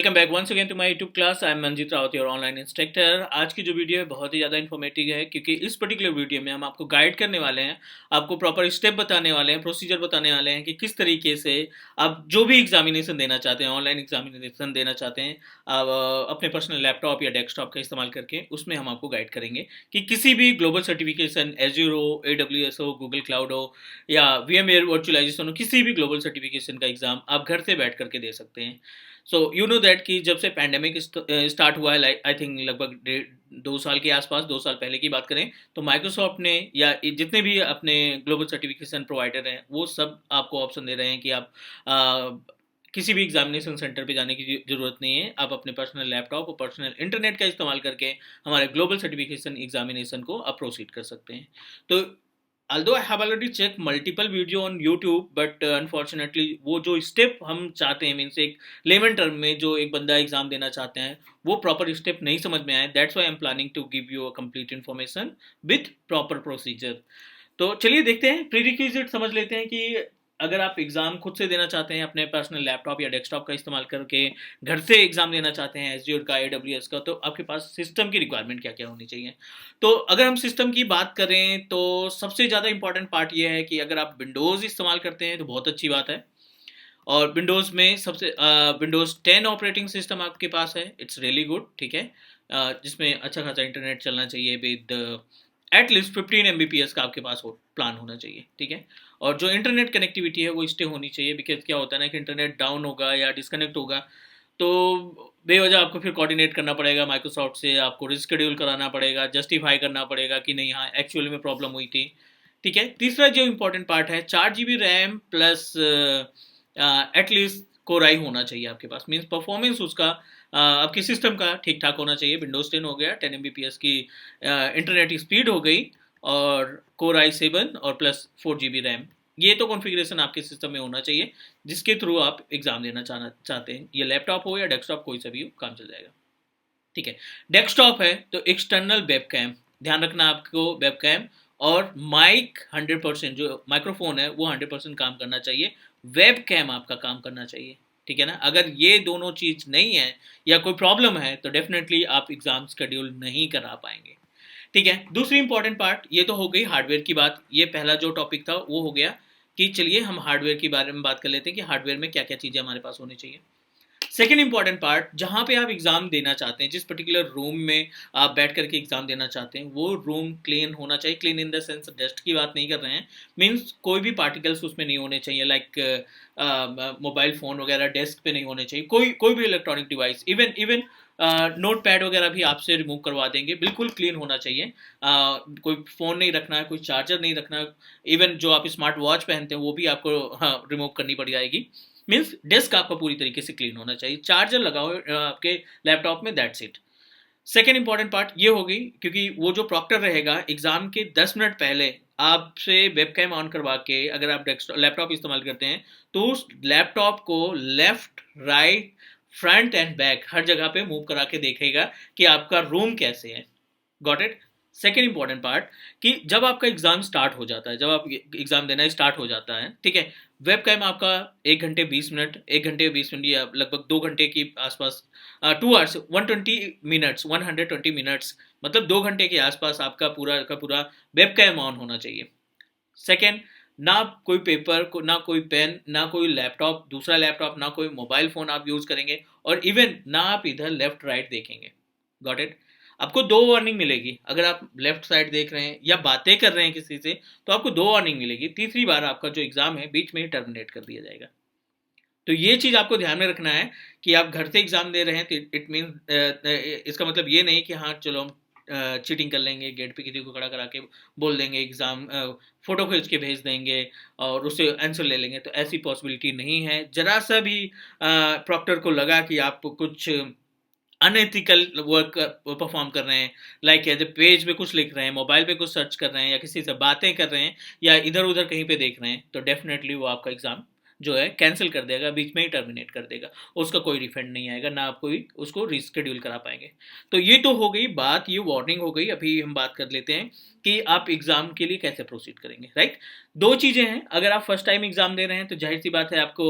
Welcome back once again to my YouTube class. I am Manjeet Rawat, your online instructor. आज की जो video है बहुत ही ज़्यादा इन्फॉर्मेटिव है, क्योंकि इस पर्टिकुलर वीडियो में हम आपको गाइड करने वाले हैं, आपको प्रॉपर स्टेप बताने वाले हैं, प्रोसीजर बताने वाले हैं कि किस तरीके से आप जो भी एग्जामिनेशन देना चाहते हैं, ऑनलाइन एग्जामिनेशन देना चाहते हैं, आप अपने पर्सनल लैपटॉप या डेस्कटॉप का इस्तेमाल करके उसमें हम आपको गाइड करेंगे कि किसी भी ग्लोबल सर्टिफिकेशन, एज्योर हो, AWS हो, गूगल क्लाउड हो या VMware वर्चुअलाइजेशन हो, किसी भी ग्लोबल सर्टिफिकेशन का एग्जाम आप घर से बैठ करके दे सकते हैं। सो यू नो दैट कि जब से पैंडेमिक स्टार्ट हुआ है, लाइक आई थिंक लगभग 2 साल के आसपास, 2 साल पहले की बात करें, तो माइक्रोसॉफ्ट ने या जितने भी अपने ग्लोबल सर्टिफिकेशन प्रोवाइडर हैं वो सब आपको ऑप्शन दे रहे हैं कि आप किसी भी एग्जामिनेशन सेंटर पे जाने की ज़रूरत नहीं है। आप अपने पर्सनल लैपटॉप और पर्सनल इंटरनेट का इस्तेमाल करके हमारे ग्लोबल सर्टिफिकेशन एग्जामिनेशन को आप प्रोसीड कर सकते हैं। तो although I have already checked multiple video on YouTube, but unfortunately वो जो स्टेप हम चाहते हैं, मीन्स एक लेमन टर्म में जो एक बंदा एग्जाम देना चाहते हैं, वो प्रॉपर स्टेप नहीं समझ में आए। That's why I am planning to give you a complete information with proper procedure. तो चलिए देखते हैं, प्रीरिक्विजिट समझ लेते हैं कि अगर आप एग्ज़ाम खुद से देना चाहते हैं अपने पर्सनल लैपटॉप या डेस्कटॉप का इस्तेमाल करके, घर से एग्ज़ाम देना चाहते हैं एज़्योर का, AWS का, तो आपके पास सिस्टम की रिक्वायरमेंट क्या क्या होनी चाहिए। तो अगर हम सिस्टम की बात करें तो सबसे ज़्यादा इंपॉर्टेंट पार्ट ये है कि अगर आप विंडोज़ इस्तेमाल करते हैं तो बहुत अच्छी बात है। और विंडोज़ में सबसे विंडोज़ 10 ऑपरेटिंग सिस्टम आपके पास है, इट्स रियली गुड, ठीक है। जिसमें अच्छा खासा इंटरनेट चलना चाहिए विद एटलीस्ट 15 Mbps का आपके पास हो प्लान होना चाहिए, ठीक है। और जो इंटरनेट कनेक्टिविटी है वो स्टे होनी चाहिए, बिकॉज क्या होता है ना कि इंटरनेट डाउन होगा या डिस्कनेक्ट होगा तो बेवजह आपको फिर कोऑर्डिनेट करना पड़ेगा माइक्रोसॉफ्ट से, आपको रिस्केड्यूल कराना पड़ेगा, जस्टिफाई करना पड़ेगा कि नहीं, हाँ एक्चुअली में प्रॉब्लम हुई थी, ठीक है। तीसरा जो इम्पोर्टेंट पार्ट है, 4 GB RAM plus at least core i होना चाहिए आपके पास, मीन्स परफॉर्मेंस उसका आपके सिस्टम का ठीक ठाक होना चाहिए। विंडोज 10 हो गया, 10 Mbps की इंटरनेट स्पीड हो गई, और कोर i7 और प्लस 4 GB रैम, ये तो कॉन्फ़िगरेशन आपके सिस्टम में होना चाहिए जिसके थ्रू आप एग्ज़ाम देना चाहते हैं। ये लैपटॉप हो या डेस्कटॉप, कोई सा भी हो, काम चल जाएगा, ठीक है। डेस्कटॉप है तो एक्सटर्नल वेबकैम, ध्यान रखना आपको, वेबकैम और माइक 100%, जो माइक्रोफोन है वो 100% काम करना चाहिए, वेबकैम आपका काम करना चाहिए, ठीक है ना। अगर ये दोनों चीज़ नहीं है या कोई प्रॉब्लम है तो डेफिनेटली आप एग्ज़ाम शेड्यूल नहीं करा पाएंगे, ठीक है। दूसरी इंपॉर्टेंट पार्ट, ये तो हो गई हार्डवेयर की बात, ये पहला जो टॉपिक था वो हो गया कि चलिए हम हार्डवेयर के बारे में बात कर लेते हैं कि हार्डवेयर में क्या क्या चीज़ें हमारे पास होनी चाहिए। सेकेंड इंपॉर्टेंट पार्ट, जहाँ पे आप एग्जाम देना चाहते हैं, जिस पर्टिकुलर रूम में आप बैठ करके एग्जाम देना चाहते हैं, वो रूम क्लीन होना चाहिए। Clean in the sense dust की बात नहीं कर रहे हैं, मीन्स कोई भी पार्टिकल्स उसमें नहीं होने चाहिए, लाइक मोबाइल फ़ोन वगैरह डेस्क पे नहीं होने चाहिए, कोई भी electronic device, even even note pad वगैरह भी आपसे रिमूव करवा देंगे, बिल्कुल क्लीन होना चाहिए। कोई फ़ोन नहीं रखना है, कोई चार्जर नहीं रखना है, इवन जो आप स्मार्ट वॉच पहनते हैं वो भी आपको रिमूव करनी पड़ जाएगी। मीन्स डेस्क आपका पूरी तरीके से क्लीन होना चाहिए, चार्जर लगाओ आपके लैपटॉप में, that's it. Second important part ये होगी, क्योंकि वो जो प्रॉक्टर रहेगा एग्जाम के 10 मिनट पहले आपसे वेबकैम ऑन करवा के, अगर आप लैपटॉप इस्तेमाल करते हैं तो उस लैपटॉप को left, right, front and back हर जगह पे मूव करा के देखेगा कि आपका रूम कैसे है। Got it. Second important part, कि जब आपका एग्जाम स्टार्ट हो जाता है, जब आप एग्जाम देना स्टार्ट हो जाता है, ठीक है, वेब कैम आपका 1 घंटे 20 मिनट, 1 घंटे 20 मिनट या लगभग 2 घंटे के आसपास, 2 आवर्स 120 मिनट्स, 120 मिनट्स, मतलब 2 घंटे के आसपास आपका पूरा का पूरा वेब कैम ऑन होना चाहिए। सेकेंड, ना कोई पेपर को, ना कोई पेन, ना कोई लैपटॉप, दूसरा लैपटॉप, ना कोई मोबाइल फ़ोन आप यूज़ करेंगे, और इवन ना आप इधर लेफ्ट राइट देखेंगे। Got it. आपको 2 वार्निंग मिलेगी, अगर आप लेफ्ट साइड देख रहे हैं या बातें कर रहे हैं किसी से तो आपको 2 वार्निंग मिलेगी, तीसरी बार आपका जो एग्ज़ाम है बीच में ही टर्मिनेट कर दिया जाएगा। तो ये चीज़ आपको ध्यान में रखना है कि आप घर से एग्ज़ाम दे रहे हैं तो इट मीन, इसका मतलब ये नहीं कि हाँ चलो हम चीटिंग कर लेंगे, गेट पे किसी को खड़ा करा के बोल देंगे एग्ज़ाम, फ़ोटो खींच के भेज देंगे और उससे आंसर ले लेंगे, तो ऐसी पॉसिबिलिटी नहीं है। ज़रा सा भी प्रॉक्टर को लगा कि आप कुछ अनएथिकल वर्क परफॉर्म कर रहे हैं, लाइक एज ए पेज पे कुछ लिख रहे हैं, मोबाइल पे कुछ सर्च कर रहे हैं, या किसी से बातें कर रहे हैं, या इधर उधर कहीं पे देख रहे हैं, तो डेफिनेटली वो आपका एग्ज़ाम जो है कैंसिल कर देगा, बीच में ही टर्मिनेट कर देगा, उसका कोई रिफंड नहीं आएगा, ना आप कोई उसको रिस्केड्यूल करा पाएंगे। तो ये तो हो गई बात, ये वार्निंग हो गई। अभी हम बात कर लेते हैं कि आप एग्ज़ाम के लिए कैसे प्रोसीड करेंगे, राइट। दो चीज़ें हैं, अगर आप फर्स्ट टाइम एग्ज़ाम दे रहे हैं तो जाहिर सी बात है आपको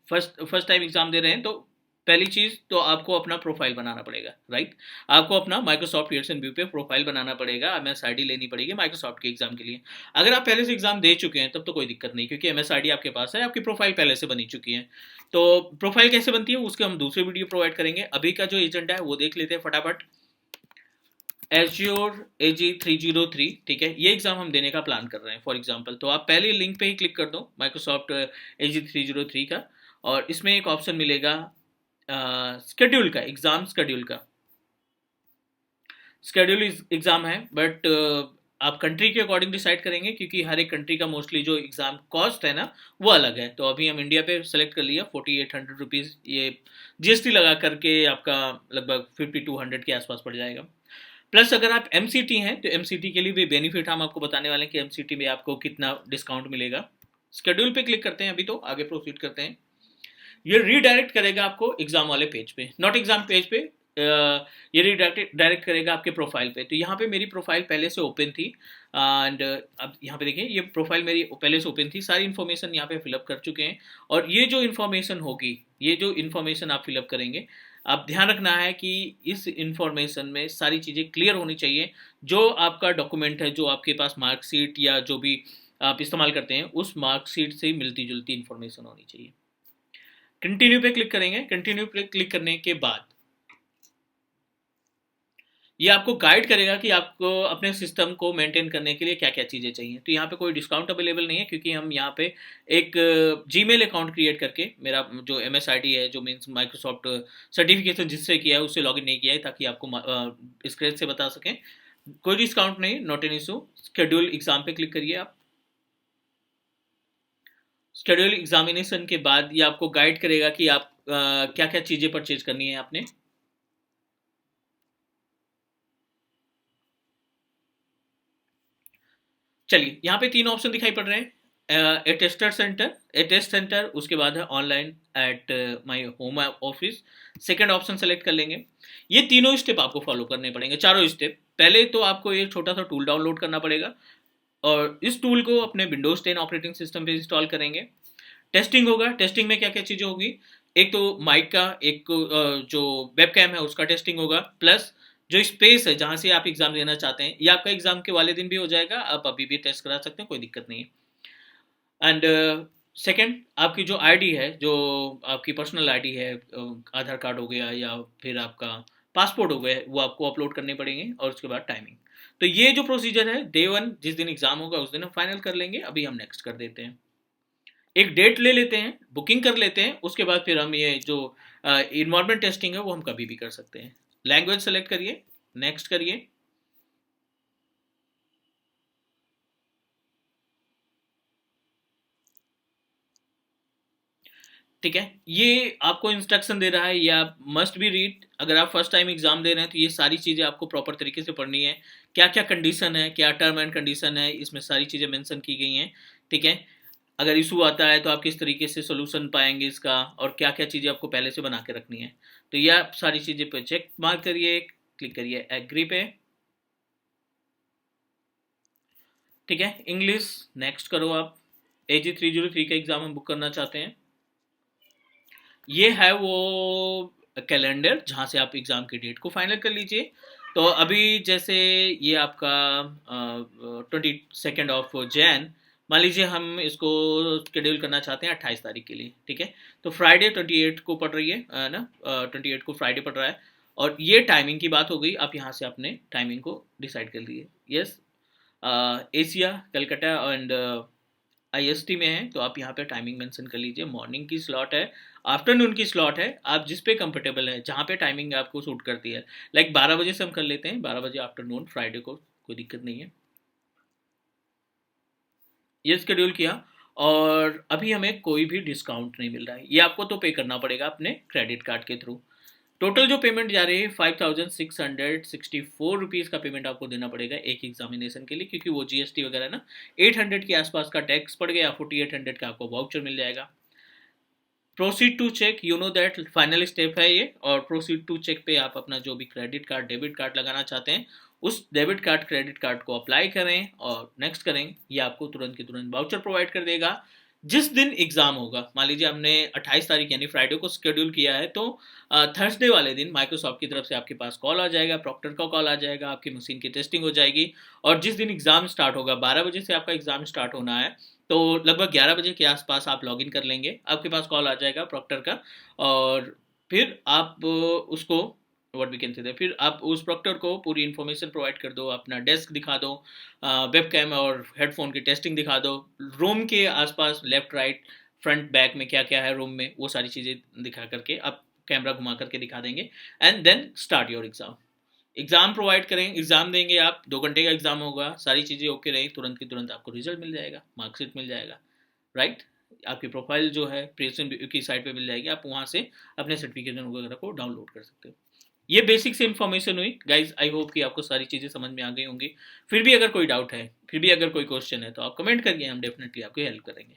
फर्स्ट फर्स्ट टाइम एग्जाम दे रहे हैं तो पहली चीज़ तो आपको अपना प्रोफाइल बनाना पड़ेगा, राइट। आपको अपना माइक्रोसॉफ्ट एयर्स एंड व्यू पे प्रोफाइल बनाना पड़ेगा, एमएस आईडी लेनी पड़ेगी माइक्रोसॉफ्ट के एग्जाम के लिए। अगर आप पहले से एग्जाम दे चुके हैं तब तो कोई दिक्कत नहीं, क्योंकि एमएस आईडी आपके पास है, आपकी प्रोफाइल पहले से बनी चुकी है। तो प्रोफाइल कैसे बनती है उसके हम दूसरे वीडियो प्रोवाइड करेंगे। अभी का जो एजेंडा है वो देख लेते हैं फटाफट। एज्योर AG303, ठीक है, ये एग्जाम हम देने का प्लान कर रहे हैं फॉर एग्जांपल। तो आप पहले लिंक पे ही क्लिक कर दो माइक्रोसॉफ्ट AG303 का, और इसमें एक ऑप्शन मिलेगा स्केड्यूल का, एग्जाम स्केड्यूल का। स्केड्यूल एग्जाम है, बट आप कंट्री के अकॉर्डिंग डिसाइड करेंगे, क्योंकि हर एक कंट्री का मोस्टली जो एग्जाम कॉस्ट है ना वो अलग है। तो अभी हम इंडिया पे सेलेक्ट कर लिया, 4800 रुपीज़, ये जीएसटी लगा करके आपका लगभग 5200 के आसपास पड़ जाएगा। प्लस अगर आप एमसीटी हैं तो एमसीटी के लिए भी बेनिफिट हम आपको बताने वाले हैं कि एमसीटी में आपको कितना डिस्काउंट मिलेगा। स्केड्यूल पे क्लिक करते हैं, अभी तो आगे प्रोसीड करते हैं। ये रीडायरेक्ट करेगा आपको एग्जाम वाले पेज पे, नॉट एग्जाम पेज पे। ये डायरेक्ट करेगा आपके प्रोफाइल पे। तो यहाँ पे मेरी प्रोफाइल पहले से ओपन थी, एंड अब यहाँ पे देखिए ये प्रोफाइल मेरी पहले से ओपन थी, सारी इन्फॉर्मेशन यहाँ पे फिलअप कर चुके हैं। और ये जो इन्फॉर्मेशन होगी, ये जो इन्फॉर्मेशन आप फिलअप करेंगे, आप ध्यान रखना है कि इस इन्फॉर्मेशन में सारी चीज़ें क्लियर होनी चाहिए। जो आपका डॉक्यूमेंट है, जो आपके पास मार्कशीट या जो भी आप इस्तेमाल करते हैं, उस मार्कशीट से मिलती जुलती इन्फॉर्मेशन होनी चाहिए। कंटिन्यू पे क्लिक करेंगे। कंटिन्यू पे क्लिक करने के बाद ये आपको गाइड करेगा कि आपको अपने सिस्टम को मेंटेन करने के लिए क्या क्या चीज़ें चाहिए। तो यहाँ पे कोई डिस्काउंट अवेलेबल नहीं है, क्योंकि हम यहाँ पे एक जीमेल अकाउंट क्रिएट करके, मेरा जो एमएस आईडी है, जो मीन्स माइक्रोसॉफ्ट सर्टिफिकेशन जिससे किया है उससे लॉगिन नहीं किया है, ताकि आपको स्क्रैच से बता सकें। कोई डिस्काउंट नहीं, not an issue. Schedule exam पे क्लिक करिए आप। शेड्यूल एग्जामिनेशन के बाद ये आपको गाइड करेगा कि आप क्या क्या चीज़ें परचेज करनी है आपने। चलिए, यहाँ पे 3 ऑप्शन दिखाई पड़ रहे हैं। ए टेस्टर सेंटर, ए टेस्ट सेंटर, उसके बाद है online at my home office. Second option select कर लेंगे। ये तीनों स्टेप आपको फॉलो करने पड़ेंगे, चारों स्टेप। पहले तो आपको एक छोटा सा टूल डाउनलोड करना पड़ेगा, और इस टूल को अपने विंडोज 10 ऑपरेटिंग सिस्टम पे इंस्टॉल करेंगे। टेस्टिंग होगा। टेस्टिंग में क्या क्या चीज़ें होगी, एक तो माइक का, एक जो वेब कैम है उसका टेस्टिंग होगा, प्लस जो स्पेस है जहाँ से आप एग्जाम देना चाहते हैं, ये आपका एग्जाम के वाले दिन भी हो जाएगा, आप अभी भी टेस्ट करा सकते हैं, कोई दिक्कत नहीं है। एंड सेकंड, आपकी जो आईडी है, जो आपकी पर्सनल आईडी है, आधार कार्ड हो गया या फिर आपका पासपोर्ट हो गया, वो आपको अपलोड करने पड़ेंगे। और उसके बाद टाइमिंग। तो ये जो प्रोसीजर है, डे 1 जिस दिन एग्जाम होगा उस दिन हम फाइनल कर लेंगे। अभी हम नेक्स्ट कर देते हैं, एक डेट ले लेते हैं, बुकिंग कर लेते हैं। उसके बाद फिर हम ये जो इन्वायरमेंट टेस्टिंग है वो हम कभी भी कर सकते हैं। लैंग्वेज सेलेक्ट करिए, नेक्स्ट करिए। ठीक है, ये आपको इंस्ट्रक्शन दे रहा है, ये आप मस्ट बी रीड। अगर आप फर्स्ट टाइम एग्जाम दे रहे हैं तो ये सारी चीज़ें आपको प्रॉपर तरीके से पढ़नी है। क्या क्या कंडीशन है, क्या टर्म एंड कंडीशन है, इसमें सारी चीज़ें मेंशन की गई हैं। ठीक है, अगर इशू आता है तो आप किस तरीके से सोल्यूशन पाएंगे इसका, और क्या क्या चीज़ें आपको पहले से बना के रखनी है। तो ये आप सारी चीज़ें पे चेक मार्क करिए, क्लिक करिए एग्री पे। ठीक है, इंग्लिश नेक्स्ट करो आप। AG303 का एग्ज़ाम हम बुक करना चाहते हैं। ये है वो कैलेंडर जहाँ से आप एग्ज़ाम की डेट को फाइनल कर लीजिए। तो अभी जैसे ये आपका 22 ऑफ जैन, मान लीजिए हम इसको शेड्यूल करना चाहते हैं 28 तारीख के लिए। ठीक है, तो फ्राइडे 28 को पड़ रही है ना, 28 को फ्राइडे पड़ रहा है। और ये टाइमिंग की बात हो गई, आप यहाँ से अपने टाइमिंग को डिसाइड कर लीजिए। Yes, Asia Calcutta and IST में है, तो आप यहाँ पे टाइमिंग मेंशन कर लीजिए। मॉर्निंग की स्लॉट है, आफ्टरनून की स्लॉट है, आप जिस पे कंफर्टेबल है, जहाँ पे टाइमिंग आपको सूट करती है। लाइक 12 बजे से हम कर लेते हैं, 12 बजे आफ्टरनून फ्राइडे को, कोई दिक्कत नहीं है। ये शेड्यूल किया, और अभी हमें कोई भी डिस्काउंट नहीं मिल रहा है, ये आपको तो पे करना पड़ेगा अपने क्रेडिट कार्ड के थ्रू। टोटल जो पेमेंट जा रही है 5664 रुपीज़ का पेमेंट आपको देना पड़ेगा एक एग्जामिनेशन के लिए, क्योंकि वो GST वगैरह ना 800 के आसपास का टैक्स पड़ गया, 4800 का आपको वाउचर मिल जाएगा। Proceed to check, you know that final step है ये। और प्रोसीड टू चेक पे आप अपना जो भी क्रेडिट कार्ड डेबिट कार्ड लगाना चाहते हैं, उस डेबिट कार्ड क्रेडिट कार्ड को अप्लाई करें और नेक्स्ट करें। ये आपको तुरंत की तुरंत वाउचर प्रोवाइड कर देगा। जिस दिन एग्ज़ाम होगा, मान लीजिए हमने 28 तारीख यानी फ्राइडे को शेड्यूल किया है, तो थर्सडे वाले दिन माइक्रोसॉफ्ट की तरफ से आपके पास कॉल आ जाएगा, प्रॉक्टर का कॉल आ जाएगा, आपकी मशीन की टेस्टिंग हो जाएगी। और जिस दिन एग्ज़ाम स्टार्ट होगा, 12 बजे से आपका एग्ज़ाम स्टार्ट होना है, तो लगभग 11 बजे के आसपास आप लॉगिन कर लेंगे, आपके पास कॉल आ जाएगा प्रॉक्टर का। और फिर आप उसको व्हाट वी कैन से, फिर आप उस प्रॉक्टर को पूरी इन्फॉर्मेशन प्रोवाइड कर दो, अपना डेस्क दिखा दो, वेब कैम और हेडफोन की टेस्टिंग दिखा दो, रूम के आसपास लेफ्ट राइट फ्रंट बैक में क्या क्या है रूम में, वो सारी चीज़ें दिखा करके आप कैमरा घुमा करके दिखा देंगे। And then start your exam. Exam provide करेंगे, एग्ज़ाम देंगे आप, 2 घंटे का एग्ज़ाम होगा, सारी चीज़ें ओके रही, तुरंत की तुरंत आपको रिजल्ट मिल जाएगा, मार्कशीट मिल जाएगा, राइट। आपकी प्रोफाइल जो है प्रेसन की साइट पे मिल जाएगी, आप वहाँ से अपने सर्टिफिकेशन वगैरह को डाउनलोड कर सकते हो। ये बेसिक से इन्फॉर्मेशन हुई गाइज, आई होप कि आपको सारी चीज़ें समझ में आ गई होंगी। फिर भी अगर कोई डाउट है, फिर भी अगर कोई क्वेश्चन है, तो आप कमेंट करिए, हम डेफिनेटली आपकी हेल्प करेंगे।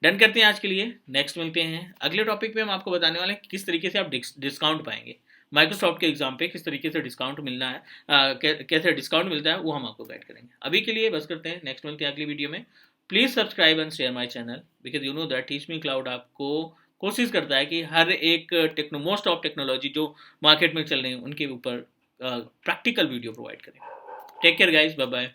डन करते हैं आज के लिए, नेक्स्ट मिलते हैं अगले टॉपिक पे। हम आपको बताने वाले हैं कि किस तरीके से आप डिस्काउंट पाएंगे माइक्रोसॉफ्ट के एग्जाम पे, किस तरीके से डिस्काउंट मिलना है, कैसे डिस्काउंट मिलता है, वो हम आपको गाइड करेंगे। अभी के लिए बस करते हैं, नेक्स्ट मिलते हैं अगली वीडियो में। Please subscribe and share my channel, because you know that Teach Me Cloud आपको कोशिश करता है कि हर एक मोस्ट ऑफ टेक्नोलॉजी जो मार्केट में चल रही है उनके ऊपर प्रैक्टिकल वीडियो प्रोवाइड करें। Take care guys, bye bye.